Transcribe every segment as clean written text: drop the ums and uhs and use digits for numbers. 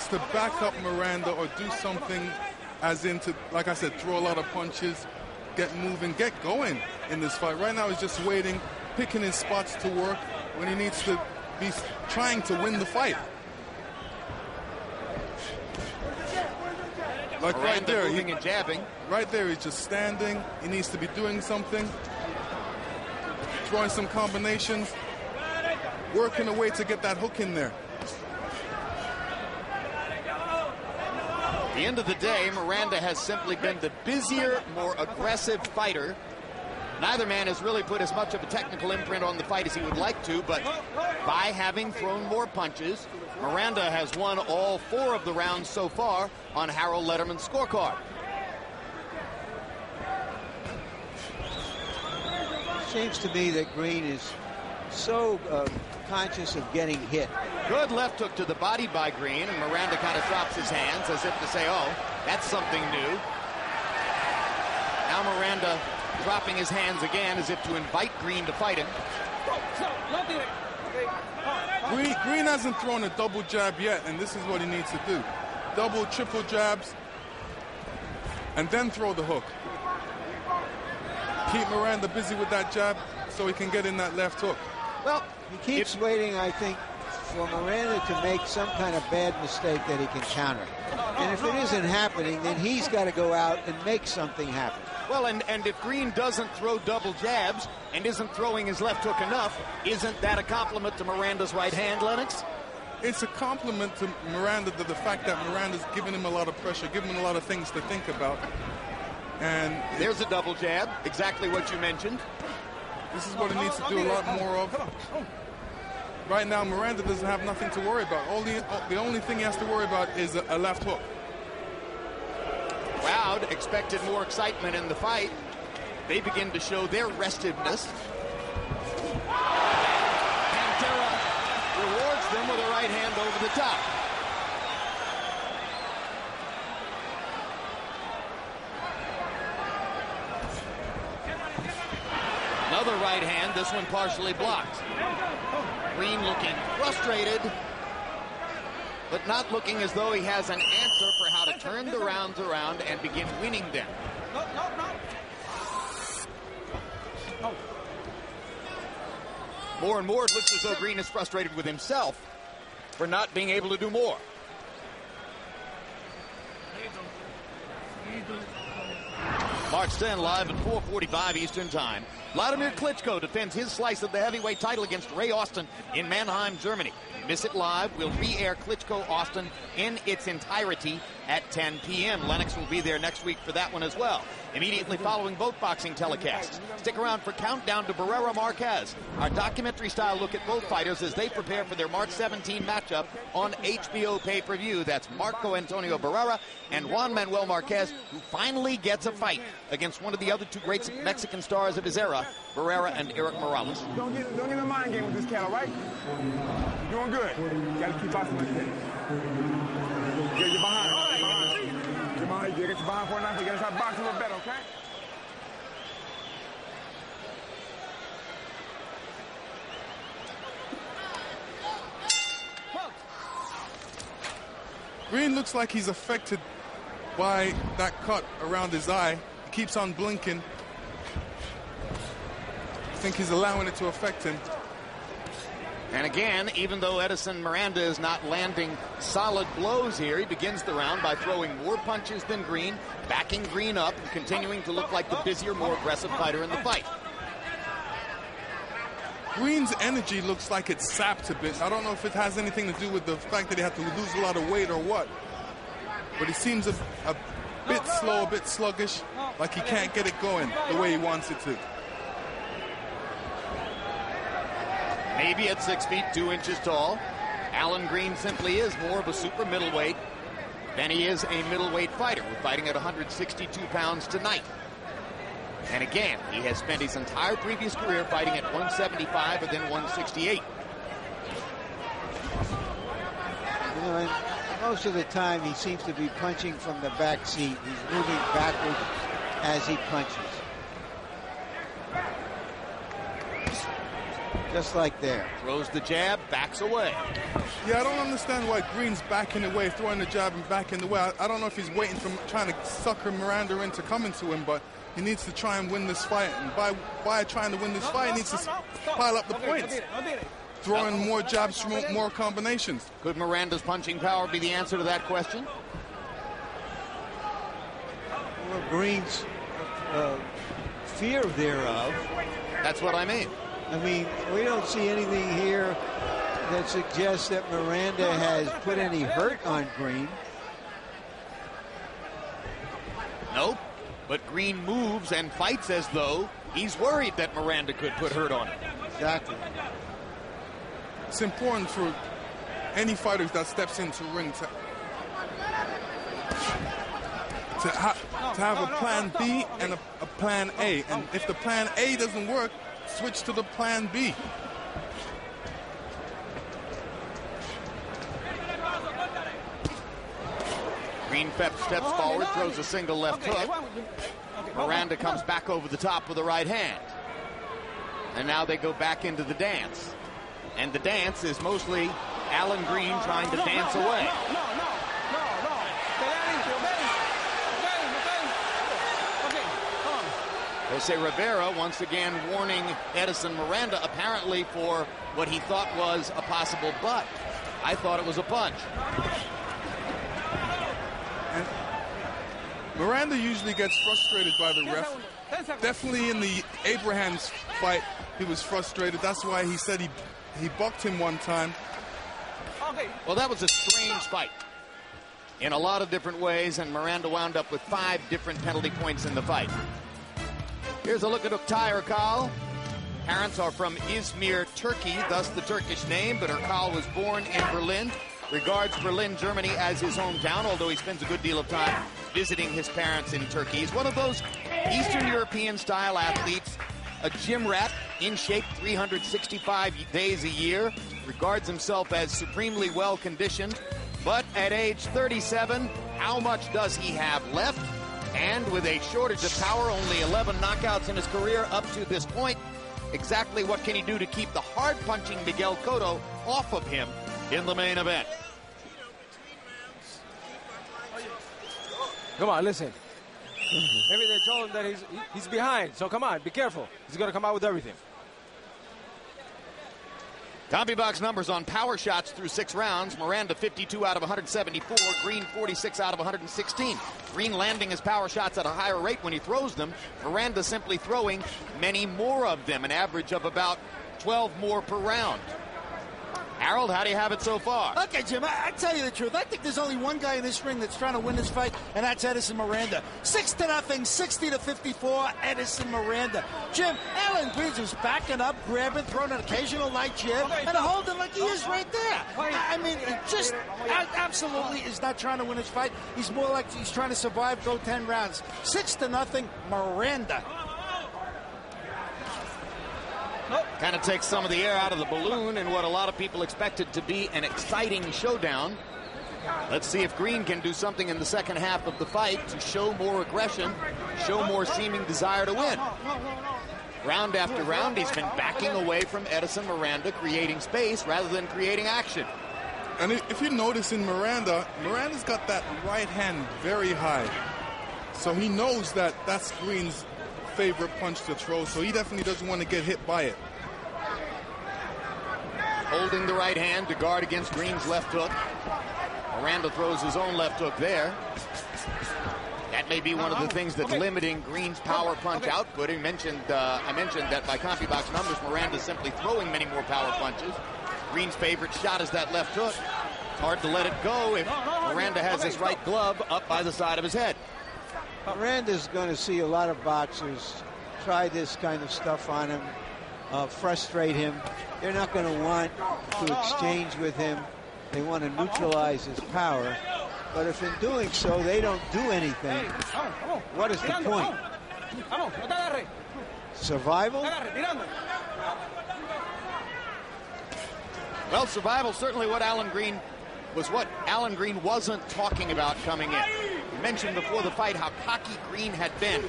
needs to back up Miranda or do something, as in to, like I said, throw a lot of punches, get moving, get going in this fight. Right now he's just waiting, picking his spots to work when he needs to be trying to win the fight. Like right there, moving and jabbing. Right there, he's just standing. He needs to be doing something, throwing some combinations, working a way to get that hook in there. At the end of the day, Miranda has simply been the busier, more aggressive fighter. Neither man has really put as much of a technical imprint on the fight as he would like to, but by having thrown more punches, Miranda has won all 4 of the rounds so far on Harold Lederman's scorecard. It seems to me that Green is so conscious of getting hit. Good left hook to the body by Green, and Miranda kind of drops his hands as if to say, oh, that's something new. Now Miranda dropping his hands again as if to invite Green to fight him. Green hasn't thrown a double jab yet, and this is what he needs to do. Double, triple jabs, and then throw the hook. Keep Miranda busy with that jab so he can get in that left hook. Well, he keeps waiting, I think, for Miranda to make some kind of bad mistake that he can counter. And if it isn't happening, then he's got to go out and make something happen. Well, and if Green doesn't throw double jabs and isn't throwing his left hook enough, isn't that a compliment to Miranda's right hand, Lennox? It's a compliment to Miranda, to the fact that Miranda's giving him a lot of pressure, giving him a lot of things to think about. And there's a double jab, exactly what you mentioned. This is what he needs to do a lot more of. Right now, Miranda doesn't have nothing to worry about. The only thing he has to worry about is a left hook. Crowd expected more excitement in the fight. They begin to show their restiveness. Pantera rewards them with a right hand over the top. Another right hand, this one partially blocked. Green looking frustrated, but not looking as though he has an answer for how to turn the rounds around and begin winning them. More and more, it looks as though Green is frustrated with himself for not being able to do more. March 10, live at 4:45 Eastern Time. Vladimir Klitschko defends his slice of the heavyweight title against Ray Austin in Mannheim, Germany. Miss it live. We'll re-air Klitschko-Austin in its entirety at 10 p.m. Lennox will be there next week for that one as well. Immediately following both boxing telecasts. Stick around for Countdown to Barrera Marquez, our documentary-style look at both fighters as they prepare for their March 17 matchup on HBO pay-per-view. That's Marco Antonio Barrera and Juan Manuel Marquez, who finally gets a fight against one of the other 2 great Mexican stars of his era, Barrera and Eric Morales. Don't get in a mind game with this cat, all right? You're doing good. You gotta keep boxing like that. Get your behind. Get behind. Get your behind for a knife. You gotta start boxing a little better, okay? Green looks like he's affected by that cut around his eye. He keeps on blinking. I think he's allowing it to affect him. And again, even though Edison Miranda is not landing solid blows here, he begins the round by throwing more punches than Green, backing Green up, and continuing to look like the busier, more aggressive fighter in the fight. Green's energy looks like it's sapped a bit. I don't know if it has anything to do with the fact that he had to lose a lot of weight or what. But he seems a bit slow, a bit sluggish, like he can't get it going the way he wants it to. Maybe at 6 feet 2 inches tall, Alan Green simply is more of a super middleweight than he is a middleweight fighter. We're fighting at 162 pounds tonight. And again, he has spent his entire previous career fighting at 175 and then 168. You know, and most of the time he seems to be punching from the back seat. He's moving backwards as he punches. just like there. Throws the jab, backs away. Yeah, I don't understand why Green's backing away, throwing the jab and backing away. I don't know if he's waiting for trying to sucker Miranda into coming to him, but he needs to try and win this fight. And by trying to win this fight, he needs to pile up the points. Throwing more jabs, more combinations. Could Miranda's punching power be the answer to that question? Well, Green's fear thereof. That's what I mean. I mean, we don't see anything here that suggests that Miranda has put any hurt on Green. Nope. But Green moves and fights as though he's worried that Miranda could put hurt on him. Exactly. It's important for any fighter that steps into ring to have a plan B and a plan A. And if the plan A doesn't work, switch to the plan B. Green steps forward, throws a single left hook. Miranda comes back over the top with the right hand. And now they go back into the dance. And the dance is mostly Alan Green trying to dance away. Jose Rivera once again warning Edison Miranda apparently for what he thought was a possible butt. I thought it was a punch. And Miranda usually gets frustrated by the ref. Definitely in the Abrahams fight, he was frustrated. That's why he said he bucked him one time. Well, that was a strange fight in a lot of different ways, and Miranda wound up with 5 different penalty points in the fight. Here's a look at Oktay Erkal. Parents are from Izmir, Turkey, thus the Turkish name, but Erkal was born in Berlin. Regards Berlin, Germany as his hometown, although he spends a good deal of time visiting his parents in Turkey. He's one of those Eastern European-style athletes, a gym rat, in shape 365 days a year, regards himself as supremely well-conditioned, but at age 37, how much does he have left? And with a shortage of power, only 11 knockouts in his career up to this point, exactly what can he do to keep the hard-punching Miguel Cotto off of him in the main event? Come on, listen. Maybe they told him that he's behind, so come on, be careful. He's going to come out with everything. CompuBox numbers on power shots through 6 rounds. Miranda 52 out of 174. Green 46 out of 116. Green landing his power shots at a higher rate when he throws them. Miranda simply throwing many more of them, an average of about 12 more per round. Harold, how do you have it so far? Okay, Jim, I tell you the truth. I think there's only one guy in this ring that's trying to win this fight, and that's Edison Miranda. 6-0, 60-54, Edison Miranda. Jim, Alan Green's just backing up, grabbing, throwing an occasional light jab, and holding like he is right there. I mean, just absolutely is not trying to win his fight. He's more like he's trying to survive, go 10 rounds. 6-0, Miranda. Kind of takes some of the air out of the balloon in what a lot of people expected to be an exciting showdown. Let's see if Green can do something in the second half of the fight to show more aggression, show more seeming desire to win. Round after round, he's been backing away from Edison Miranda, creating space rather than creating action. And if you notice in Miranda's got that right hand very high. So he knows that that's Green's favorite punch to throw, so he definitely doesn't want to get hit by it. Holding the right hand to guard against Green's left hook. Miranda throws his own left hook there. That may be one of the things that's limiting Green's power punch output. I mentioned that by CompuBox numbers, Miranda's simply throwing many more power punches. Green's favorite shot is that left hook. It's hard to let it go if Miranda has his right glove up by the side of his head. Miranda's going to see a lot of boxers try this kind of stuff on him, frustrate him. They're not going to want to exchange with him. They want to neutralize his power. But if in doing so they don't do anything, what is the point? Survival? Well, survival certainly what Alan Green wasn't talking about coming in. We mentioned before the fight how cocky Green had been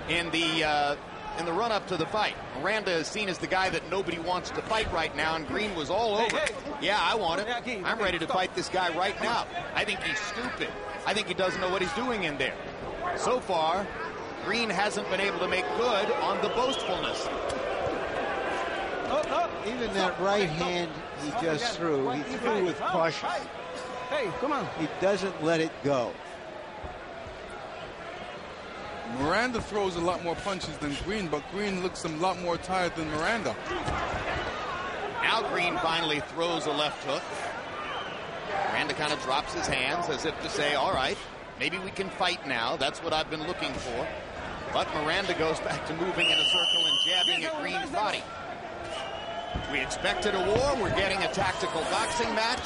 in the in the run-up to the fight. Miranda is seen as the guy that nobody wants to fight right now, and Green was all over. Hey. Yeah, I want it. I'm ready to fight this guy right now. I think he's stupid. I think he doesn't know what he's doing in there. So far, Green hasn't been able to make good on the boastfulness. Even that right hand he just threw, he threw with caution. Hey, come on. He doesn't let it go. Miranda throws a lot more punches than Green, but Green looks a lot more tired than Miranda. Now Green finally throws a left hook. Miranda kind of drops his hands as if to say, all right, maybe we can fight now. That's what I've been looking for. But Miranda goes back to moving in a circle and jabbing at Green's body. We expected a war. We're getting a tactical boxing match.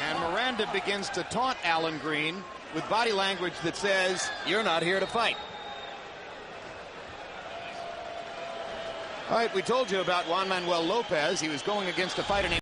And Miranda begins to taunt Alan Green with body language that says, you're not here to fight. All right, we told you about Juan Manuel Lopez. He was going against a fighter named